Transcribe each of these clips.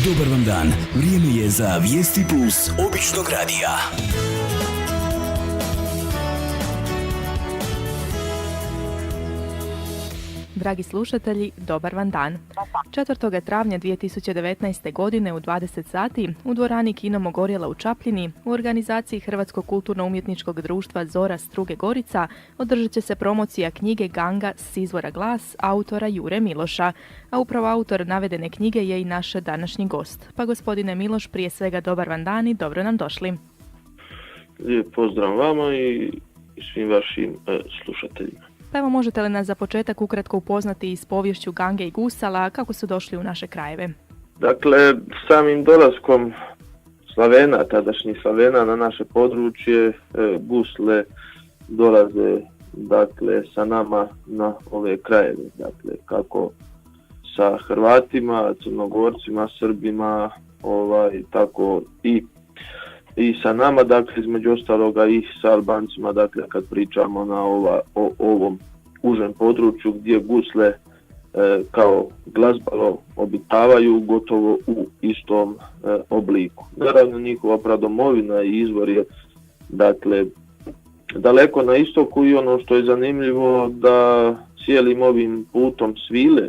Dobar vam dan, vrijeme je za Vijesti Plus običnog radija. Dragi slušatelji, dobar vam dan. 4. travnja 2019. godine u 20 sati u dvorani Kino Mogorjela u Čapljini u organizaciji Hrvatskog kulturno-umjetničkog društva Zora Struge Gorica održat će se promocija knjige Ganga s izvora Glas autora Jure Miloša, a upravo autor navedene knjige je i naš današnji gost. Pa gospodine Miloš, prije svega dobar vam dan i dobro nam došli. Lijep pozdrav vama i svim vašim slušateljima. Pa evo, možete li nas za početak ukratko upoznati s poviješću Gange i gusala, kako su došli u naše krajeve? Dakle, samim dolaskom Slavena, tadašnjih Slavena na naše područje, gusle dolaze dakle sa nama na ove krajeve. Dakle, kako sa Hrvatima, Crnogorcima, Srbima, tako i sa nama, dakle, između ostaloga i sa Albancima, dakle, kad pričamo o ovom užem području gdje gusle kao glazbalo obitavaju gotovo u istom obliku. Naravno, njihova pradomovina i izvor je, dakle, daleko na istoku i ono što je zanimljivo da cijelim ovim putom svile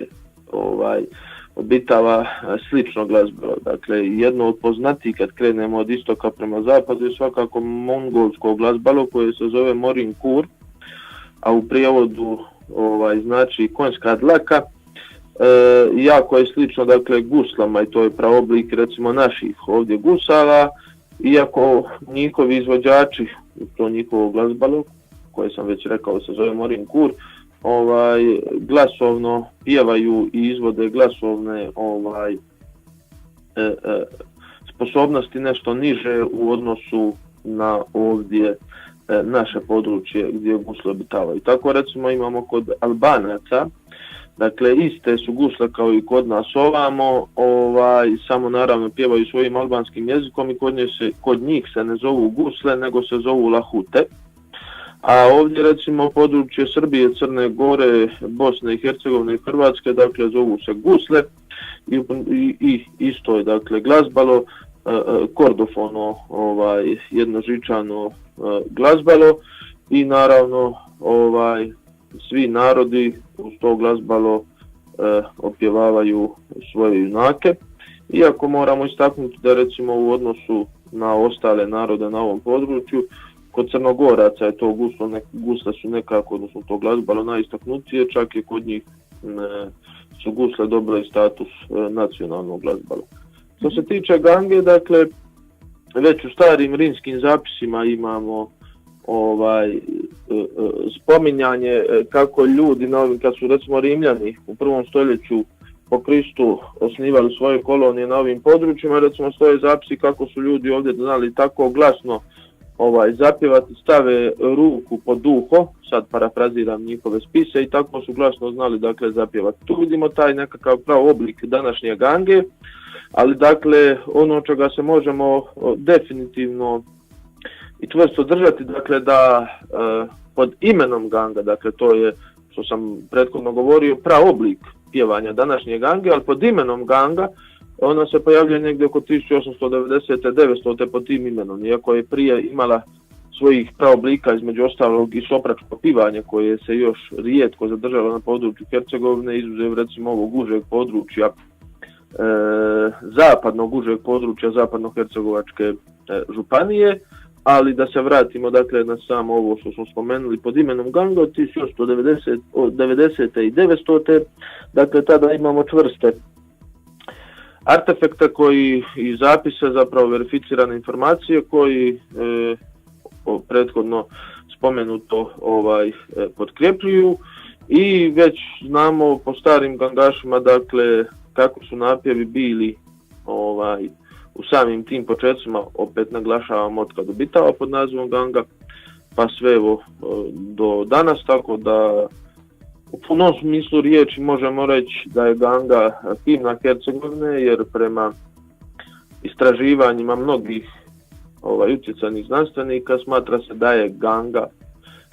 obitava slično glazbalo. Dakle, jedno od poznatijih kad krenemo od istoka prema zapadu je svakako mongolsko glazbalo koje se zove Morin Kur, a u prijevodu znači konjska dlaka. Jako je slično, dakle, guslama i to je praoblik recimo naših ovdje gusala, iako njihovi izvođači, to njihovo glazbalo koje sam već rekao se zove Morin Kur, glasovno pjevaju i izvode glasovne sposobnosti nešto niže u odnosu na ovdje naše područje gdje gusle obitavaju. Tako recimo imamo kod Albanaca, dakle iste su gusle kao i kod nas ovamo, samo naravno pjevaju svojim albanskim jezikom i kod njih se ne zovu gusle nego se zovu lahute. A ovdje recimo područje Srbije, Crne Gore, Bosne i Hercegovine i Hrvatske, dakle zovu se gusle i isto je, dakle, glazbalo, kordofono, jednožičano glazbalo i naravno svi narodi uz to glazbalo opjevavaju svoje junake. Iako moramo istaknuti da recimo u odnosu na ostale narode na ovom području, kod Crnogoraca je to gusle su nekako, odnosno to glazbalo najistaknutije, čak i kod njih su gusle dobile status nacionalnog glazbala. Što se tiče Gange, dakle, već u starim rimskim zapisima imamo spominjanje kako ljudi, kad su recimo Rimljani u 1. stoljeću po Kristu osnivali svoje kolonije na ovim područjima, recimo stoje zapisi kako su ljudi ovdje znali tako glasno zapjevati, stave ruku pod uho, sad parafraziram njihove spise, i tako su glasno znali, dakle, zapjevati. Tu vidimo taj nekakav prav oblik današnje Gange, ali dakle ono čega se možemo definitivno i čvrsto držati, dakle, da pod imenom Ganga, dakle to je što sam prethodno govorio prav oblik pjevanja današnje Gange, ali pod imenom Ganga ona se pojavljuje negdje oko 1890-900 pod tim imenom, iako je prije imala svojih praoblika, između ostalog i sopračko pivanje koje se još rijetko zadržalo na području Hercegovine, izuzev recimo ovog užeg područja, zapadnog užeg područja zapadno-hercegovačke županije. Ali da se vratimo, dakle, na samo ovo što smo spomenuli pod imenom Ganga od 1890 i 900. Dakle, tada imamo čvrste artefekta koji i zapise, zapravo verificirane informacije koji prethodno spomenuto potkrepljuju i već znamo po starim gangašima, dakle, kako su napjevi bili u samim tim početcima, opet naglašavam, od kad obitava pod nazivom Ganga pa sve evo do danas, tako da u punom smislu riječi možemo reći da je Ganga himna Hercegovine, jer prema istraživanjima mnogih utjecajnih znanstvenika smatra se da je Ganga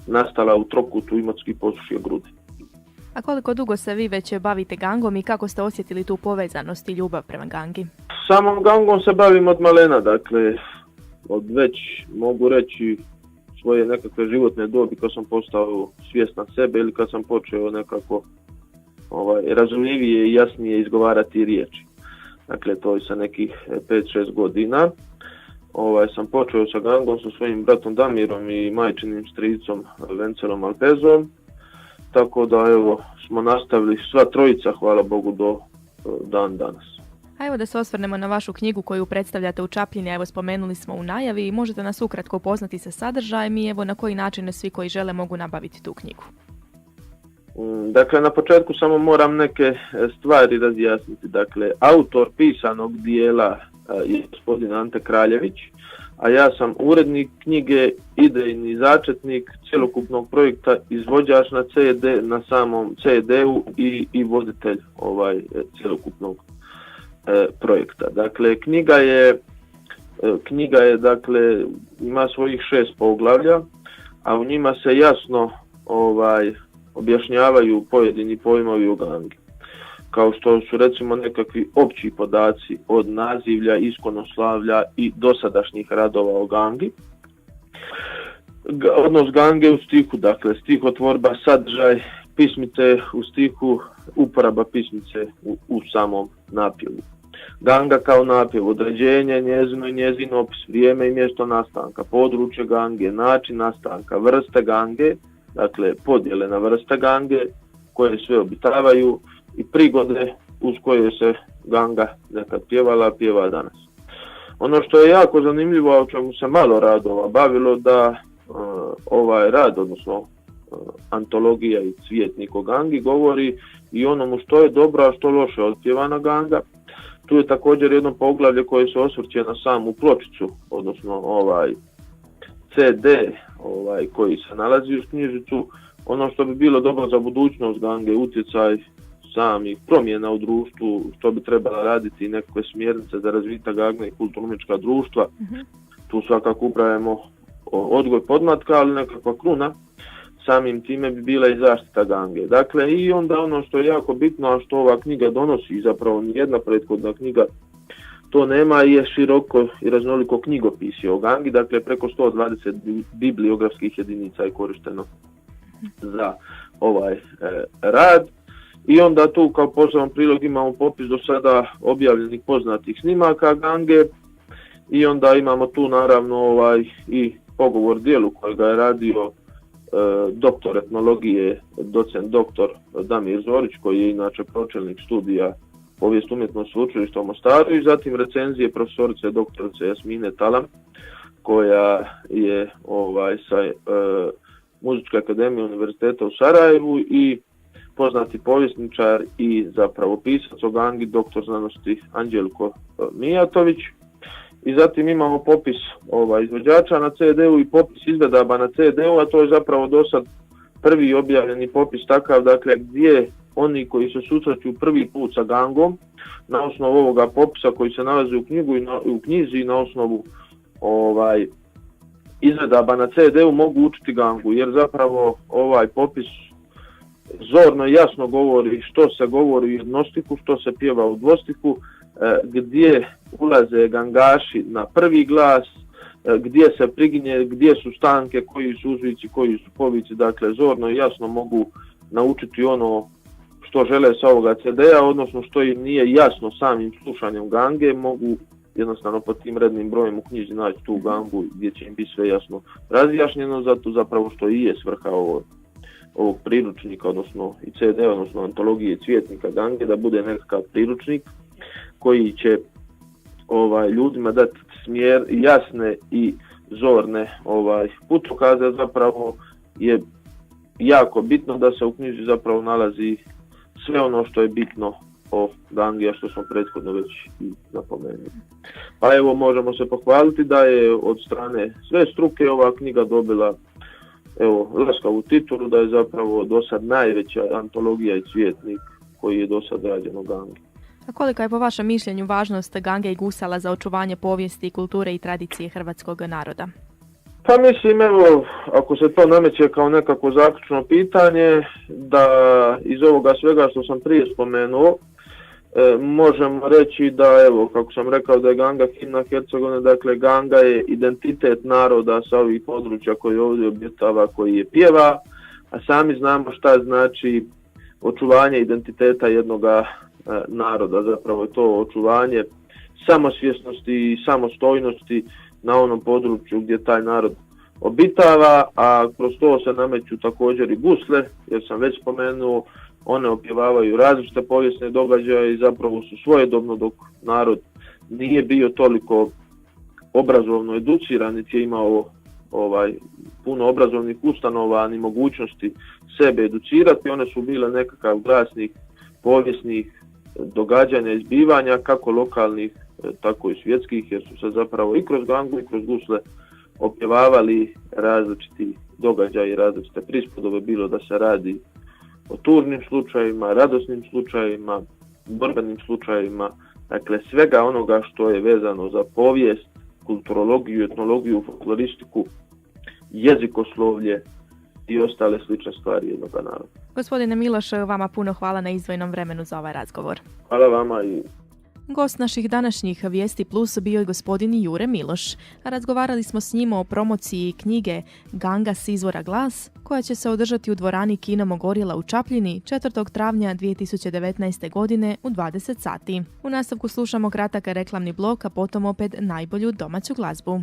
nastala u trokutu Imotski posušje Grude. A koliko dugo se vi već bavite Gangom i kako ste osjetili tu povezanost i ljubav prema Gangi? Samom gangom se bavim od malena, dakle, od već mogu reći svoje nekakve životne dobi kad sam postao svjestan sebe ili kad sam počeo nekako razumljivije i jasnije izgovarati riječi. Dakle, to je sa nekih 5-6 godina. Sam počeo sa gangom sa svojim bratom Damirom i majčinim stricom Vencelom Alpezom. Tako da evo smo nastavili sva trojica, hvala Bogu, do dan danas. A evo da se osvrnemo na vašu knjigu koju predstavljate u Čapljini, evo spomenuli smo u najavi, možete nas ukratko upoznati sa sadržajem i evo na koji način svi koji žele mogu nabaviti tu knjigu. Dakle, na početku samo moram neke stvari razjasniti. Dakle, autor pisanog dijela je gospodin Ante Kraljević, a ja sam urednik knjige, idejni začetnik cjelokupnog projekta, izvođač na samom CD-u i voditelj cjelokupnog projekta. Dakle, knjiga je dakle, ima svojih 6 poglavlja, a u njima se jasno objašnjavaju pojedini pojmovi o gangi. Kao što su recimo nekakvi opći podaci od nazivlja, iskonoslavlja i dosadašnjih radova o gangi. Odnos gange u stihu, dakle stihotvorba, sadržaj pismice u stihu, uporaba pismice u samom napjevu. Ganga kao napjev, određenje, njezino i njezin opis, vrijeme i mjesto nastanka, područje gange, način nastanka, vrste gange, dakle podjele na vrste gange koje sve obitavaju i prigode uz koje se ganga nekad pjeva danas. Ono što je jako zanimljivo, a o čemu se malo radova bavilo, da ovaj rad, odnosno antologija i cvijetnik o gangi govori i onomu što je dobro, a što loše otpjevana ganga. Tu je također jedno poglavlje koje se osvrće na samu pločicu, odnosno CD koji se nalazi uz knjižicu. Ono što bi bilo dobro za budućnost gange, utjecaj samih promjena u društvu, što bi trebala raditi i nekakve smjernice za razvitak gange i kulturno-umjetnička društva. Tu svakako upravljamo odgoj podmlatka, ali nekakva kruna samim time bi bila i zaštita gange. Dakle, i onda ono što je jako bitno, a što ova knjiga donosi, i zapravo nijedna prethodna knjiga to nema, je široko i raznoliko knjigopisje o gangi, dakle preko 120 bibliografskih jedinica je korišteno za ovaj rad. I onda tu kao poseban prilog imamo popis do sada objavljenih poznatih snimaka gange i onda imamo tu naravno i pogovor dijelu kojega je radio doktor etnologije, docent doktor Damir Zorić, koji je inače pročelnik studija povijest umjetnosti sveučilišta u Mostaru, i zatim recenzije profesorice doktorice Jasmine Talam, koja je sa Muzičke akademije Univerziteta u Sarajevu i poznati povjesničar i zapravo pisac o gangi, doktor znanosti Anđelko Mijatović. I zatim imamo popis izvođača na CD-u i popis izvedaba na CD-u, a to je zapravo do sad prvi objavljeni popis takav, dakle gdje oni koji se susreću prvi put sa gangom, na osnovu ovoga popisa koji se nalazi u knjizi i na osnovu izvedaba na CD-u mogu učiti gangu, jer zapravo ovaj popis zorno i jasno govori što se govori u jednostiku, što se pjeva u dvostiku, gdje ulaze gangaši na prvi glas, gdje se priginje, gdje su stanke, koji su uzvici, koji su povici, dakle zorno i jasno mogu naučiti ono što žele sa ovoga CD-a, odnosno što im nije jasno samim slušanjem gange, mogu jednostavno pod tim rednim brojem u knjizi naći tu gangu gdje će im biti sve jasno razjašnjeno, zato zapravo što i je svrha ovog priručnika, odnosno i CD-a, odnosno antologije cvijetnika gange, da bude nekakav priručnik koji će ljudima dati smjer, jasne i zorne putokaze. Zapravo je jako bitno da se u knjizi zapravo nalazi sve ono što je bitno o gangi, a što smo prethodno već i napomenuli. Pa evo, možemo se pohvaliti da je od strane sve struke ova knjiga dobila laskavu titulu, da je zapravo do sad najveća antologija i cvijetnik koji je do sad rađen o gangi. A kolika je po vašem mišljenju važnost gange i gusala za očuvanje povijesti, kulture i tradicije hrvatskog naroda? Pa mislim, evo, ako se to nameće kao nekako zaključno pitanje, da iz ovoga svega što sam prije spomenuo, možemo reći da, evo, kako sam rekao da je ganga himna Hercegovine, dakle ganga je identitet naroda sa ovih područja koji ovdje obitava, koji je pjeva, a sami znamo šta znači očuvanje identiteta jednoga naroda, zapravo je to očuvanje samosvjesnosti i samostojnosti na onom području gdje taj narod obitava, a kroz to se nameću također i gusle, jer sam već spomenuo, one opjevavaju različite povijesne događaje i zapravo su svojedobno, dok narod nije bio toliko obrazovno educiran, niti je imao puno obrazovnih ustanova ni mogućnosti sebe educirati, one su bile nekakav glasnih povijesnih događanja i zbivanja, kako lokalnih, tako i svjetskih, jer su se zapravo i kroz gangu i kroz gusle opjevavali različiti događaji, različite prispodobe, bilo da se radi o tužnim slučajevima, radosnim slučajevima, borbenim slučajevima, dakle svega onoga što je vezano za povijest, kulturologiju, etnologiju, folkloristiku, jezikoslovlje i ostale slične stvari jednog naroda. Gospodine Miloš, vama puno hvala na izdvojenom vremenu za ovaj razgovor. Hvala vama i Gost naših današnjih Vijesti Plus bio je gospodin Jure Miloš. Razgovarali smo s njim o promociji knjige Ganga s izvora Glas, koja će se održati u dvorani Kino Mogorjela u Čapljini 4. travnja 2019. godine u 20 sati. U nastavku slušamo kratak reklamni blok, a potom opet najbolju domaću glazbu.